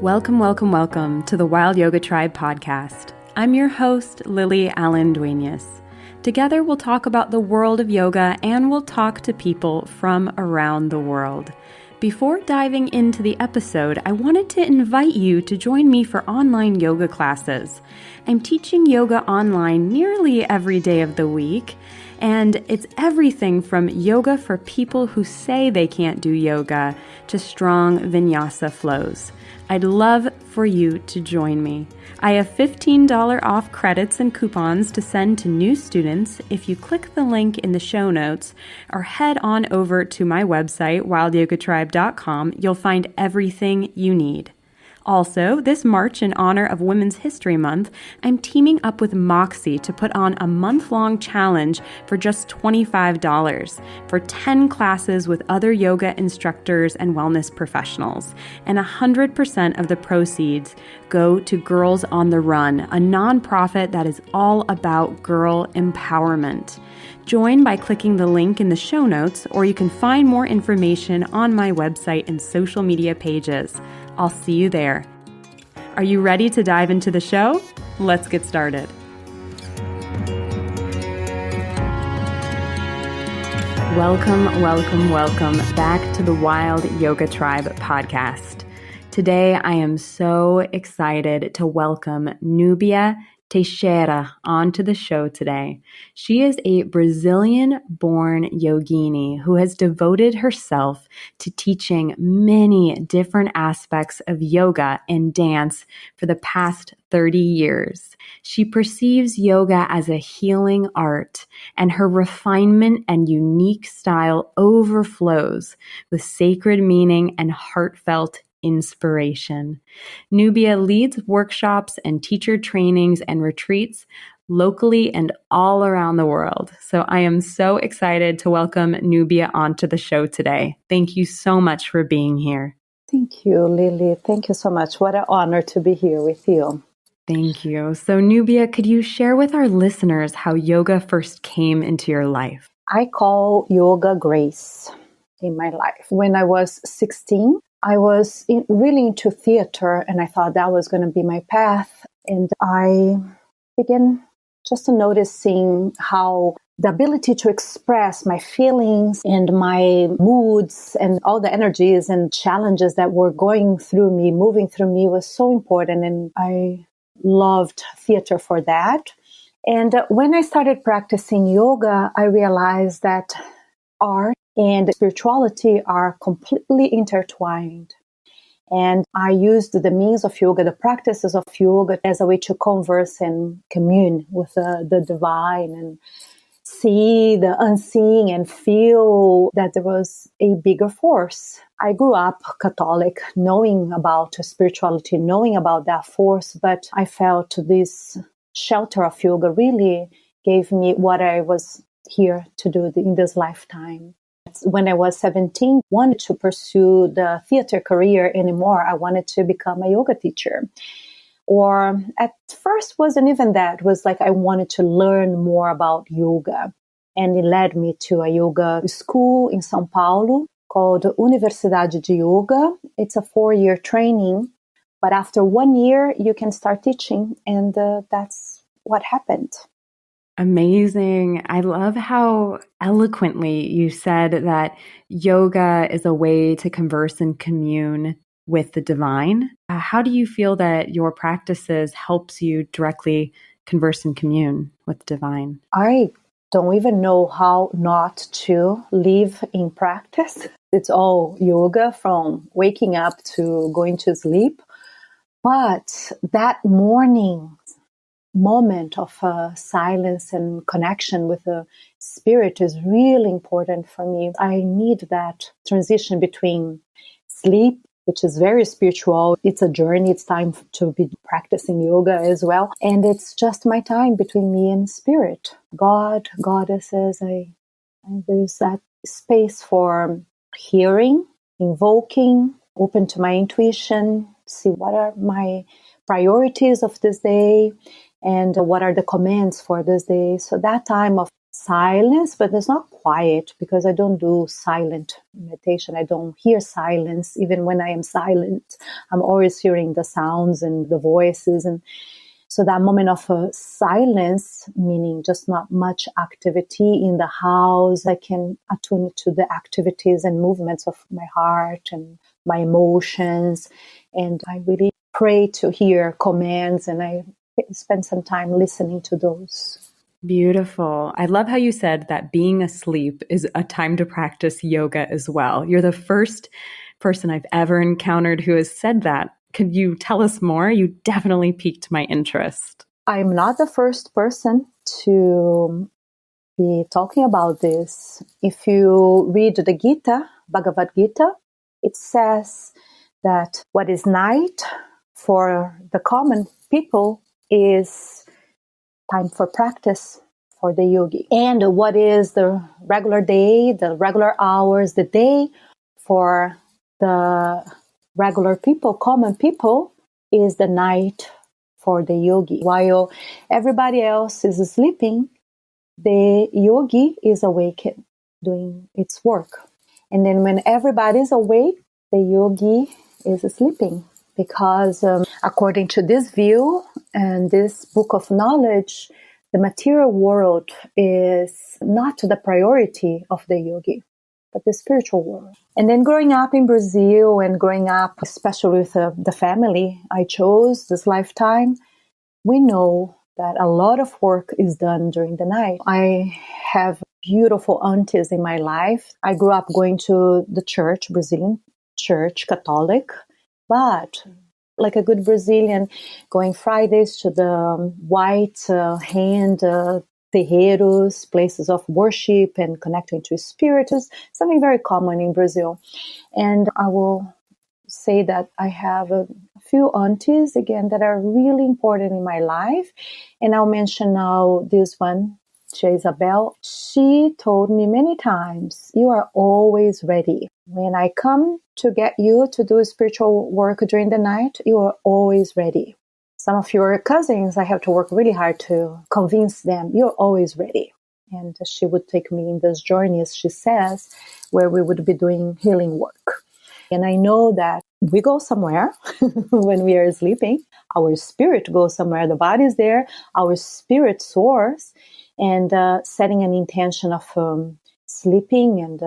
Welcome, welcome, welcome to the Wild Yoga Tribe podcast. I'm your host, Lily Allen Duenas. Together, we'll talk about the world of yoga and we'll talk to people from around the world. Before diving into the episode, I wanted to invite you to join me for online yoga classes. I'm teaching yoga online nearly every day of the week, and it's everything from yoga for people who say they can't do yoga to strong vinyasa flows. I'd love for you to join me. I have $15 off credits and coupons to send to new students if you click the link in the show notes or head on over to my website, wildyogatribe.com. You'll find everything you need. Also, this March, in honor of Women's History Month, I'm teaming up with Moxie to put on a month-long challenge for just $25 for 10 classes with other yoga instructors and wellness professionals. And 100% of the proceeds go to Girls on the Run, a nonprofit that is all about girl empowerment. Join by clicking the link in the show notes, or you can find more information on my website and social media pages. I'll see you there. Are you ready to dive into the show? Let's get started. Welcome, welcome, welcome back to the Wild Yoga Tribe podcast. Today, I am so excited to welcome Nubia Teixeira onto the show today. She is a Brazilian-born yogini who has devoted herself to teaching many different aspects of yoga and dance for the past 30 years. She perceives yoga as a healing art, and her refinement and unique style overflows with sacred meaning and heartfelt inspiration. Nubia leads workshops and teacher trainings and retreats locally and all around the world. So I am so excited to welcome Nubia onto the show today. Thank you so much for being here. Thank you, Lily. Thank you so much. What an honor to be here with you. Thank you. So Nubia, could you share with our listeners how yoga first came into your life? I call yoga grace in my life. When I was 16, I was really into theater, and I thought that was going to be my path. And I began just noticing how the ability to express my feelings and my moods and all the energies and challenges that were going through me, moving through me, was so important. And I loved theater for that. And when I started practicing yoga, I realized that art and spirituality are completely intertwined. And I used the means of yoga, the practices of yoga, as a way to converse and commune with the divine and see the unseen and feel that there was a bigger force. I grew up Catholic, knowing about spirituality, knowing about that force, but I felt this shelter of yoga really gave me what I was here to do in this lifetime. When I was 17, I wanted to pursue the theater career anymore. I wanted to become a yoga teacher. Or at first wasn't even that. It was like I wanted to learn more about yoga. And it led me to a yoga school in São Paulo called Universidade de Yoga. It's a 4-year training. But after 1 year, you can start teaching. And that's what happened. Amazing. I love how eloquently you said that yoga is a way to converse and commune with the divine. How do you feel that your practices helps you directly converse and commune with the divine? I don't even know how not to live in practice. It's all yoga from waking up to going to sleep. But that morning moment of silence and connection with the spirit is really important for me. I need that transition between sleep, which is very spiritual. It's a journey. It's time to be practicing yoga as well. And it's just my time between me and spirit. God, goddesses, there's that space for hearing, invoking, open to my intuition, see what are my priorities of this day, and what are the commands for this day. So that time of silence, but it's not quiet because I don't do silent meditation. I don't hear silence. Even when I am silent, I'm always hearing the sounds and the voices. And so that moment of silence, meaning just not much activity in the house, I can attune to the activities and movements of my heart and my emotions. And I really pray to hear commands, and I spend some time listening to those. Beautiful. I love how you said that being asleep is a time to practice yoga as well. You're the first person I've ever encountered who has said that. Could you tell us more? You definitely piqued my interest. I'm not the first person to be talking about this. If you read the Gita, Bhagavad Gita, it says that what is night for the common people is time for practice for the yogi. And what is the regular day, the regular hours, the day for the regular people, common people, is the night for the yogi. While everybody else is sleeping, the yogi is awake doing its work. And then when everybody is awake, the yogi is sleeping. Because according to this view and this book of knowledge, the material world is not the priority of the yogi, but the spiritual world. And then growing up in Brazil and growing up, especially with the family I chose this lifetime, we know that a lot of work is done during the night. I have beautiful aunties in my life. I grew up going to the church, Brazilian church, Catholic, but like a good Brazilian, going Fridays to the white hand terreiros, places of worship and connecting to spirit is something very common in Brazil. And I will say that I have a few aunties, again, that are really important in my life. And I'll mention now this one, Tia Isabel. She told me many times, you are always ready. When I come to get you to do spiritual work during the night, you are always ready. Some of your cousins, I have to work really hard to convince them, you're always ready. And she would take me in this journey, as she says, where we would be doing healing work. And I know that we go somewhere when we are sleeping. Our spirit goes somewhere. The body is there. Our spirit soars. And setting an intention of sleeping and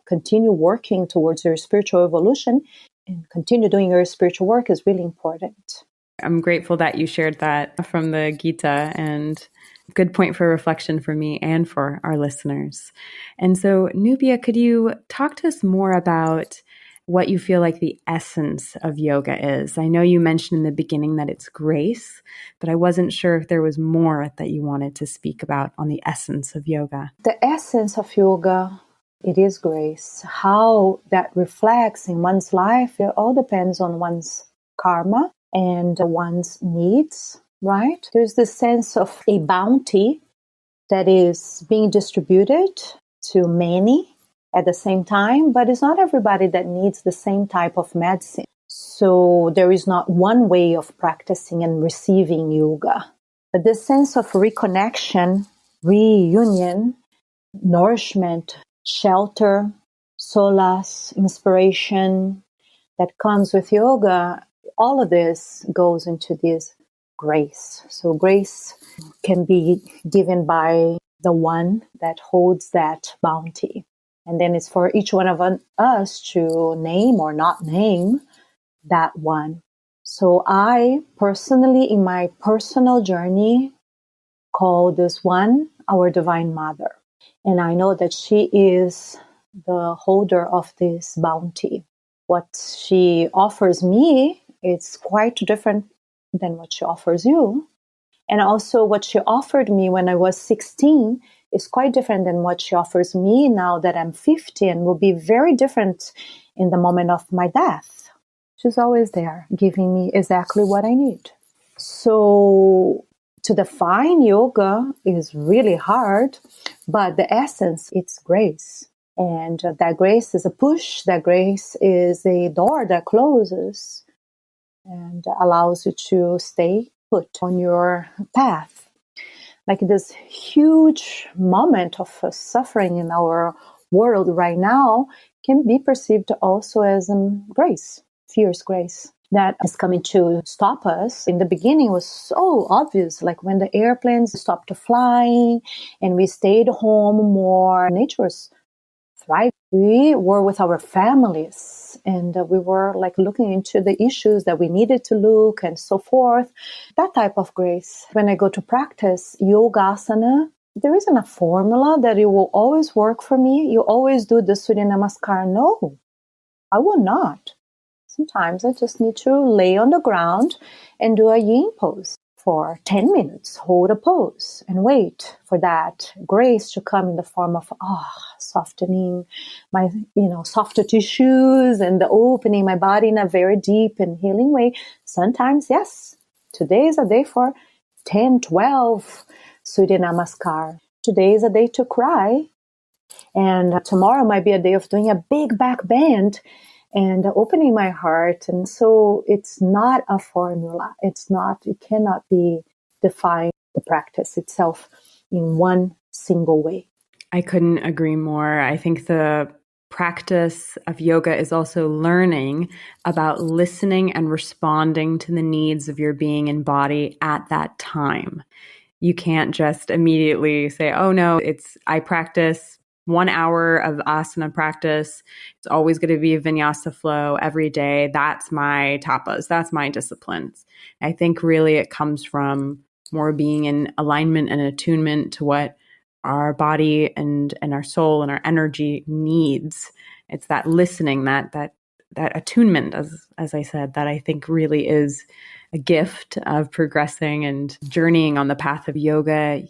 continue working towards your spiritual evolution and continue doing your spiritual work is really important. I'm grateful that you shared that from the Gita, and good point for reflection for me and for our listeners. And so, Nubia, could you talk to us more about what you feel like the essence of yoga is? I know you mentioned in the beginning that it's grace, but I wasn't sure if there was more that you wanted to speak about on the essence of yoga. The essence of yoga, it is grace. How that reflects in one's life, it all depends on one's karma and one's needs, right? There's this sense of a bounty that is being distributed to many at the same time, but it's not everybody that needs the same type of medicine. So there is not one way of practicing and receiving yoga. But this sense of reconnection, reunion, nourishment, shelter, solace, inspiration that comes with yoga, all of this goes into this grace. So grace can be given by the one that holds that bounty. And then it's for each one of us to name or not name that one. So I personally, in my personal journey, call this one our Divine Mother. And I know that she is the holder of this bounty. What she offers me is quite different than what she offers you. And also what she offered me when I was 16 is quite different than what she offers me now that I'm 50, and will be very different in the moment of my death. She's always there, giving me exactly what I need. So to define yoga is really hard, but the essence, it's grace. And that grace is a push, that grace is a door that closes and allows you to stay put on your path. like this huge moment of suffering in our world right now can be perceived also as grace, fierce grace that is coming to stop us. In the beginning, it was so obvious, like when the airplanes stopped flying and we stayed home more, nature was thriving. We were with our families and we were like looking into the issues that we needed to look and so forth. That type of grace. When I go to practice yogasana, there isn't a formula that it will always work for me. You always do the Surya Namaskar. No, I will not. Sometimes I just need to lay on the ground and do a yin pose for 10 minutes, hold a pose and wait for that grace to come in the form of softening my, softer tissues and the opening my body in a very deep and healing way. Sometimes, yes, today is a day for 10, 12 Surya Namaskar. Today is a day to cry. And tomorrow might be a day of doing a big back bend and opening my heart. And so it's not a formula. It cannot be defined, the practice itself, in one single way. I couldn't agree more. I think the practice of yoga is also learning about listening and responding to the needs of your being and body at that time. You can't just immediately say, oh no, I practice 1 hour of asana practice. It's always going to be a vinyasa flow every day. That's my tapas. That's my disciplines. I think really it comes from more being in alignment and attunement to what our body and our soul and our energy needs. It's that listening, that attunement, as I said, that I think really is a gift of progressing and journeying on the path of yoga.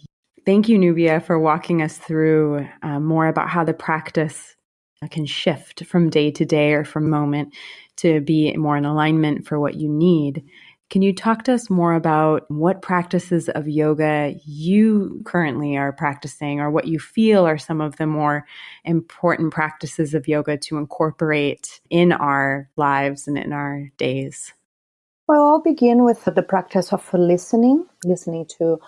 Thank you, Nubia, for walking us through more about how the practice can shift from day to day or from moment to be more in alignment for what you need. Can you talk to us more about what practices of yoga you currently are practicing, or what you feel are some of the more important practices of yoga to incorporate in our lives and in our days? Well, I'll begin with the practice of listening to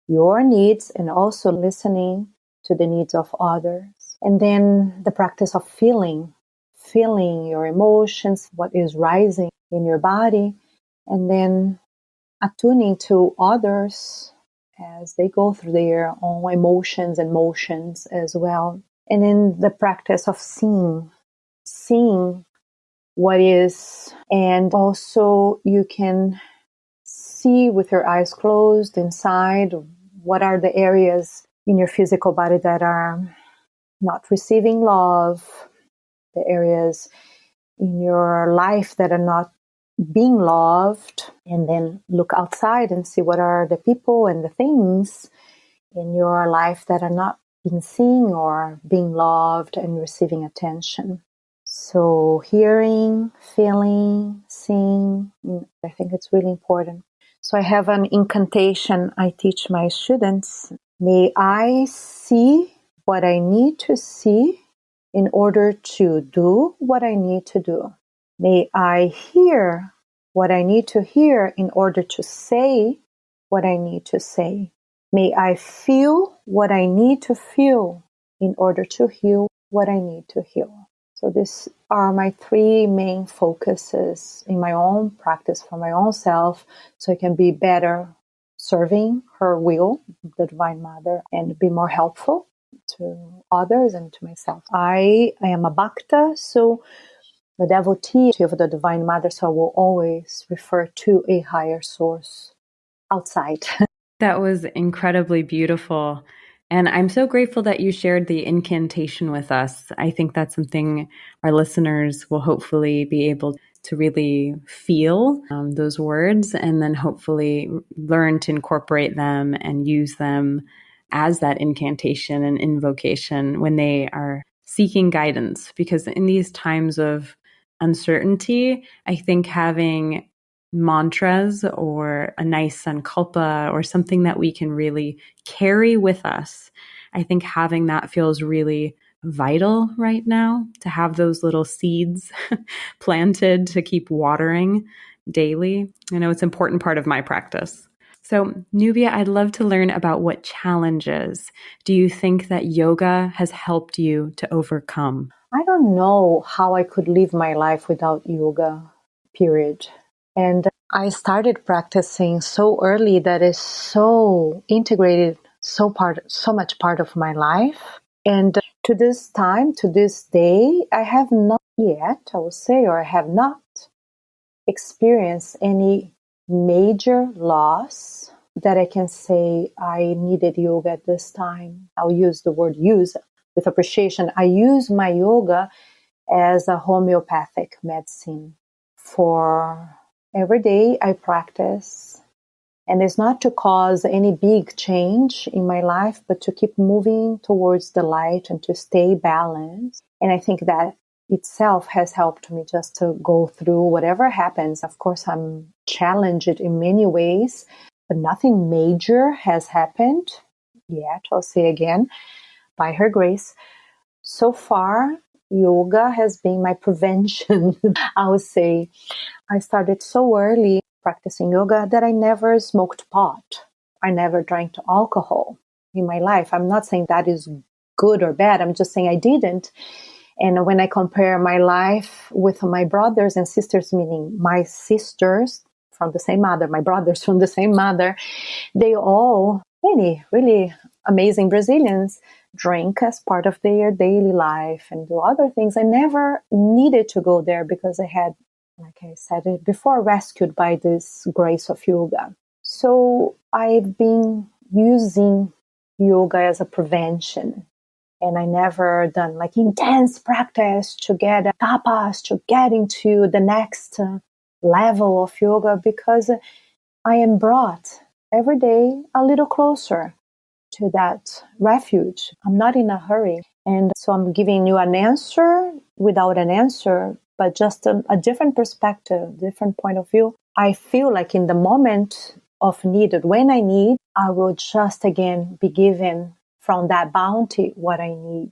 your needs and also listening to the needs of others. And then the practice of feeling your emotions, what is rising in your body, and then attuning to others as they go through their own emotions and motions as well. And then the practice of seeing what is, and also you can see with your eyes closed inside what are the areas in your physical body that are not receiving love, the areas in your life that are not being loved, and then look outside and see what are the people and the things in your life that are not being seen or being loved and receiving attention. So hearing, feeling, seeing, I think it's really important. So I have an incantation I teach my students. May I see what I need to see in order to do what I need to do. May I hear what I need to hear in order to say what I need to say. May I feel what I need to feel in order to heal what I need to heal. So these are my 3 main focuses in my own practice for my own self, so I can be better serving her will, the Divine Mother, and be more helpful to others and to myself. I am a Bhakta, so the devotee of the Divine Mother, so I will always refer to a higher source outside. That was incredibly beautiful. And I'm so grateful that you shared the incantation with us. I think that's something our listeners will hopefully be able to really feel those words, and then hopefully learn to incorporate them and use them as that incantation and invocation when they are seeking guidance. Because in these times of uncertainty, I think having mantras or a nice sankalpa or something that we can really carry with us, I think having that feels really vital right now, to have those little seeds planted to keep watering daily. I know it's an important part of my practice. So, Nubia, I'd love to learn about what challenges do you think that yoga has helped you to overcome? I don't know how I could live my life without yoga, period. And I started practicing so early that is so integrated, so much part of my life. And to this time, to this day, I have not yet, I will say, or I have not experienced any major loss that I can say I needed yoga at this time. I'll use the word use with appreciation. I use my yoga as a homeopathic medicine. For every day I practice, and it's not to cause any big change in my life, but to keep moving towards the light and to stay balanced. And I think that itself has helped me just to go through whatever happens. Of course, I'm challenged in many ways, but nothing major has happened yet. I'll say again, by her grace. So far, yoga has been my prevention. I would say I started so early practicing yoga that I never smoked pot. I never drank alcohol in my life. I'm not saying that is good or bad. I'm just saying I didn't. And when I compare my life with my brothers and sisters, meaning my sisters from the same mother, my brothers from the same mother, they all, many really amazing Brazilians, drink as part of their daily life and do other things. I never needed to go there because I had, like I said it before, rescued by this grace of yoga. So I've been using yoga as a prevention. And I never done like intense practice to get tapas, to get into the next level of yoga, because I am brought every day a little closer to that refuge. I'm not in a hurry. And so I'm giving you an answer without an answer, but just a different perspective, different point of view. I feel like in the moment of need, when I need, I will just again be given from that bounty what I need.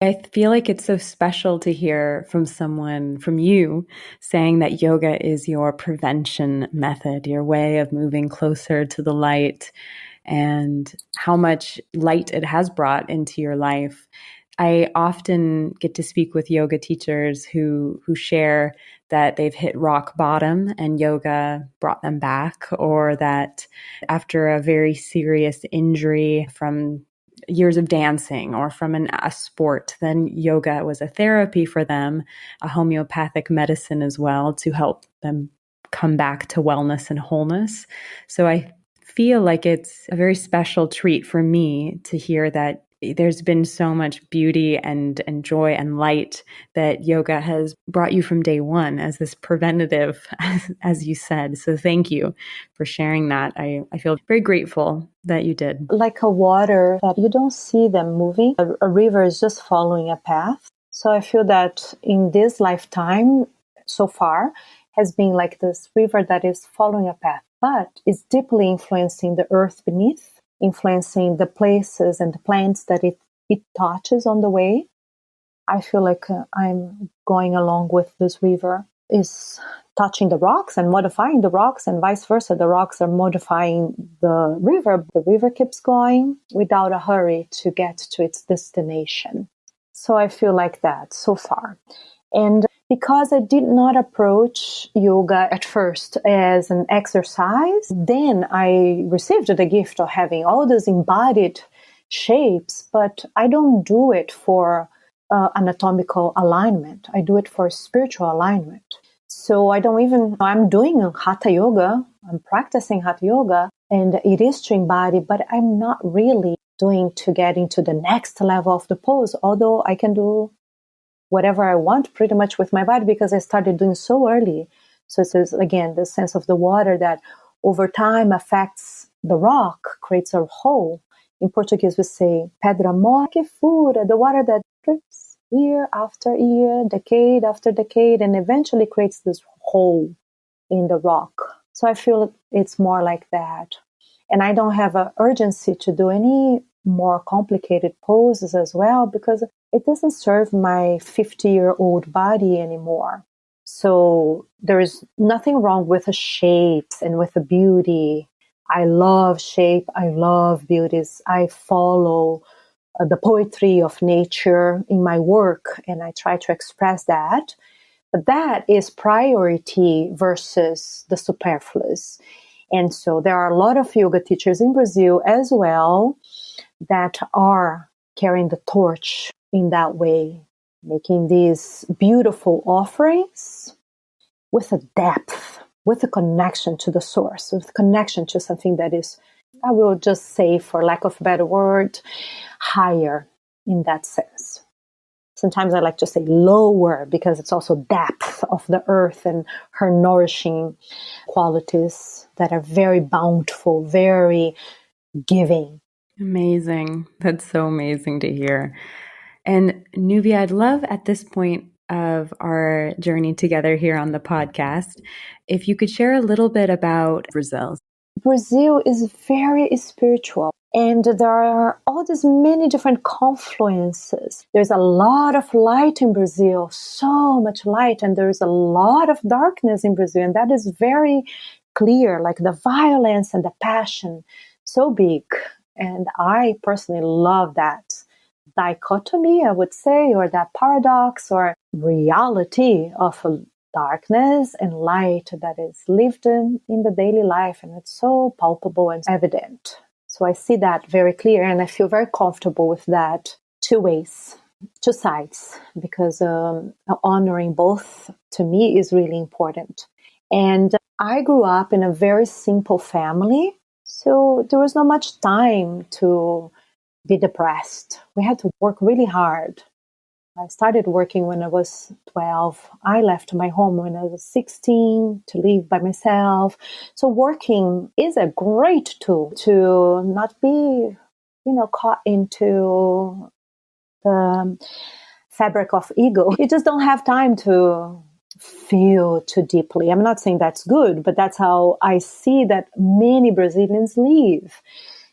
I feel like it's so special to hear from someone, from you, saying that yoga is your prevention method, your way of moving closer to the light, and how much light it has brought into your life. I often get to speak with yoga teachers who share that they've hit rock bottom and yoga brought them back, or that after a very serious injury from years of dancing or from a sport, then yoga was a therapy for them, a homeopathic medicine as well, to help them come back to wellness and wholeness. So I feel like it's a very special treat for me to hear that there's been so much beauty and joy and light that yoga has brought you from day one as this preventative, as you said. So thank you for sharing that. I feel very grateful that you did. Like a water that you don't see them moving. A river is just following a path. So I feel that in this lifetime so far has been like this river that is following a path, but is deeply influencing the earth beneath, influencing the places and the plants that it touches on the way. I feel like I'm going along with this river, is touching the rocks and modifying the rocks, and vice versa. The rocks are modifying the river. The river keeps going without a hurry to get to its destination. So I feel like that so far. And because I did not approach yoga at first as an exercise, then I received the gift of having all these embodied shapes, but I don't do it for anatomical alignment. I do it for spiritual alignment. So I'm doing Hatha Yoga, I'm practicing Hatha Yoga, and it is to embody, but I'm not really doing to get into the next level of the pose, although I can do whatever I want pretty much with my body because I started doing so early. So it's again, the sense of the water that over time affects the rock, creates a hole. In Portuguese, we say pedra mole que fura, the water that drips year after year, decade after decade, and eventually creates this hole in the rock. So I feel it's more like that. And I don't have an urgency to do any more complicated poses as well because it doesn't serve my 50-year-old body anymore. So there is nothing wrong with the shapes and with the beauty I love shape. I love beauties. I follow the poetry of nature in my work, and I try to express that. But that is priority versus the superfluous. And so there are a lot of yoga teachers in Brazil as well that are carrying the torch in that way, making these beautiful offerings with a depth, with a connection to the source, with connection to something that is, I will just say, for lack of a better word, higher in that sense. Sometimes I like to say lower because it's also depth of the earth and her nourishing qualities that are very bountiful, very giving. Amazing. That's so amazing to hear. And Nubia, I'd love at this point of our journey together here on the podcast, if you could share a little bit about Brazil. Brazil is very spiritual, and there are all these many different confluences. There's a lot of light in Brazil, so much light, and there's a lot of darkness in Brazil, and that is very clear, like the violence and the passion, so big. And I personally love that dichotomy, I would say, or that paradox or reality of darkness and light that is lived in the daily life, and it's so palpable and evident. So I see that very clear, and I feel very comfortable with that two ways, two sides, because honoring both to me is really important. And I grew up in a very simple family, so there was not much time to be depressed. We had to work really hard. I started working when I was 12. I left my home when I was 16 to live by myself. So working is a great tool to not be, caught into the fabric of ego. You just don't have time to feel too deeply. I'm not saying that's good, but that's how I see that many Brazilians live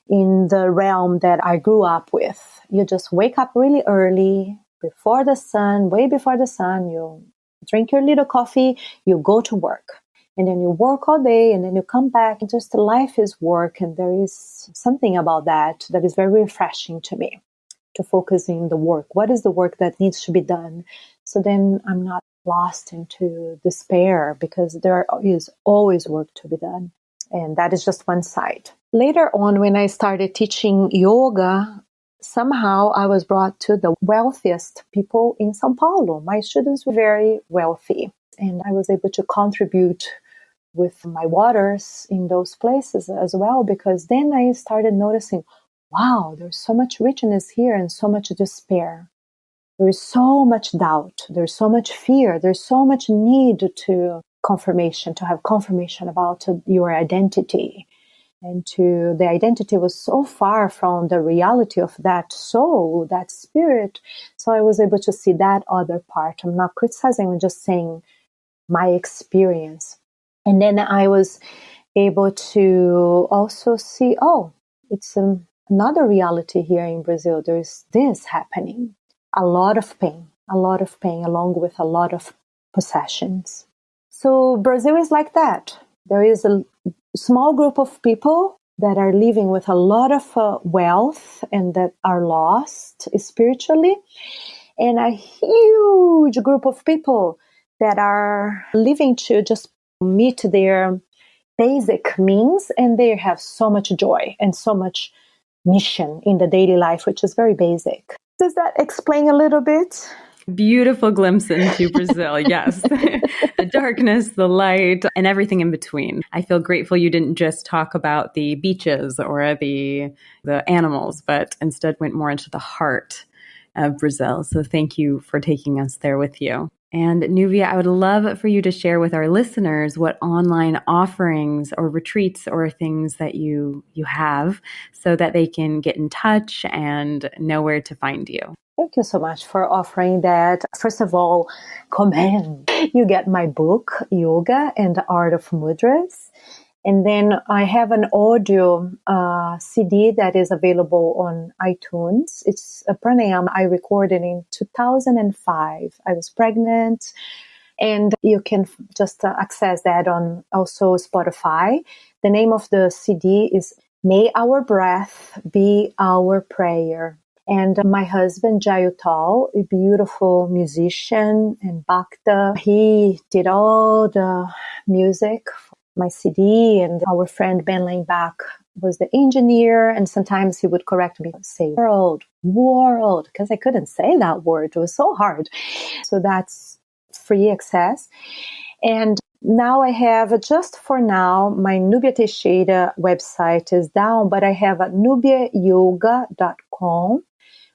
in the realm that I grew up with. You just wake up really early, before the sun, way before the sun, you drink your little coffee, you go to work. And then you work all day, and then you come back. Just life is work, and there is something about that is very refreshing to me, to focus in the work. What is the work that needs to be done? So then I'm not lost into despair, because there is always work to be done. And that is just one side. Later on, when I started teaching yoga, somehow I was brought to the wealthiest people in São Paulo. My students were very wealthy, and I was able to contribute with my waters in those places as well, because then I started noticing, wow, there's so much richness here and so much despair. There is so much doubt. There's so much fear. There's so much need to have confirmation about your identity. And the identity was so far from the reality of that soul, that spirit. So I was able to see that other part. I'm not criticizing, I'm just saying my experience. And then I was able to also see, it's another reality here in Brazil. There's this happening. A lot of pain, along with a lot of possessions. So Brazil is like that. There is a small group of people that are living with a lot of wealth and that are lost spiritually, and a huge group of people that are living to just meet their basic means, and they have so much joy and so much mission in the daily life, which is very basic. Does that explain a little bit? Beautiful glimpse into Brazil, yes. The darkness, the light, and everything in between. I feel grateful you didn't just talk about the beaches or the animals, but instead went more into the heart of Brazil. So thank you for taking us there with you. And Nubia, I would love for you to share with our listeners what online offerings or retreats or things that you have, so that they can get in touch and know where to find you. Thank you so much for offering that. First of all, comment. You get my book, Yoga and the Art of Mudras. And then I have an audio CD that is available on iTunes. It's a pranayama I recorded in 2005. I was pregnant. And you can just access that on also Spotify. The name of the CD is May Our Breath Be Our Prayer. And my husband, Jayutal, a beautiful musician and Bhakta, he did all the music for my CD, and our friend Ben Langback was the engineer, and sometimes he would correct me, say world, because I couldn't say that word. It was so hard. So that's free access. And now I have, just for now, my Nubia Teixeira website is down, but I have nubiayoga.com,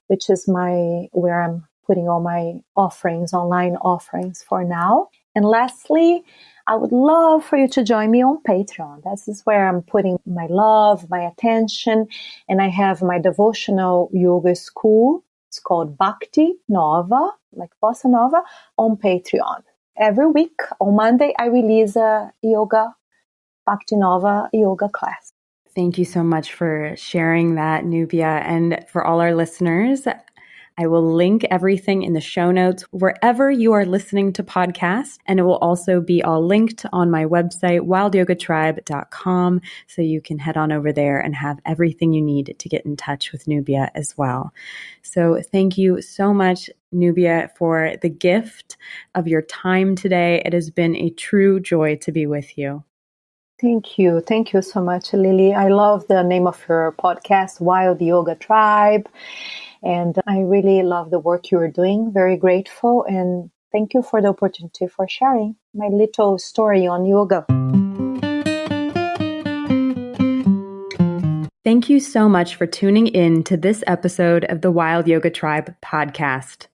which is where I'm putting all my offerings, online offerings for now. And lastly, I would love for you to join me on Patreon. This is where I'm putting my love, my attention, and I have my devotional yoga school. It's called Bhakti Nova, like Bossa Nova, on Patreon. Every week on Monday, I release a Bhakti Nova yoga class. Thank you so much for sharing that, Nubia. And for all our listeners, I will link everything in the show notes wherever you are listening to podcasts. And it will also be all linked on my website, wildyogatribe.com. So you can head on over there and have everything you need to get in touch with Nubia as well. So thank you so much, Nubia, for the gift of your time today. It has been a true joy to be with you. Thank you. Thank you so much, Lily. I love the name of your podcast, Wild Yoga Tribe. And I really love the work you are doing. Very grateful. And thank you for the opportunity for sharing my little story on yoga. Thank you so much for tuning in to this episode of the Wild Yoga Tribe podcast.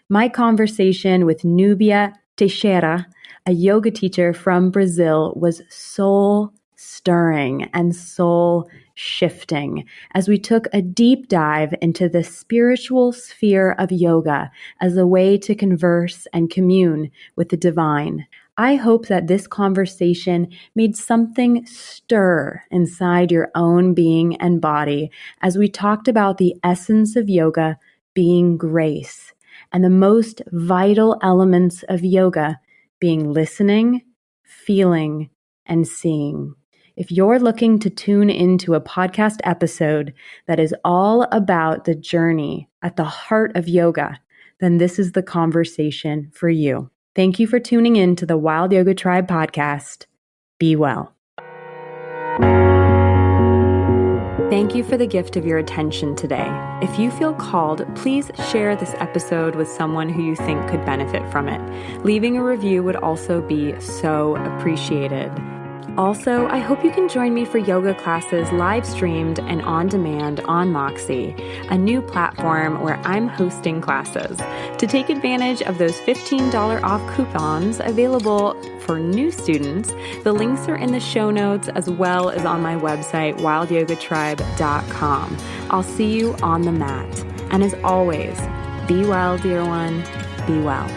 My conversation with Nubia Teixeira, a yoga teacher from Brazil, was soul-stirring and soul-shifting as we took a deep dive into the spiritual sphere of yoga as a way to converse and commune with the divine. I hope that this conversation made something stir inside your own being and body as we talked about the essence of yoga being grace and the most vital elements of yoga being listening, feeling, and seeing. If you're looking to tune into a podcast episode that is all about the journey at the heart of yoga, then this is the conversation for you. Thank you for tuning in to the Wild Yoga Tribe podcast. Be well. Thank you for the gift of your attention today. If you feel called, please share this episode with someone who you think could benefit from it. Leaving a review would also be so appreciated. Also, I hope you can join me for yoga classes live streamed and on demand on Moxie, a new platform where I'm hosting classes. To take advantage of those $15 off coupons available for new students, the links are in the show notes as well as on my website, wildyogatribe.com. I'll see you on the mat. And as always, be well, dear one, be well.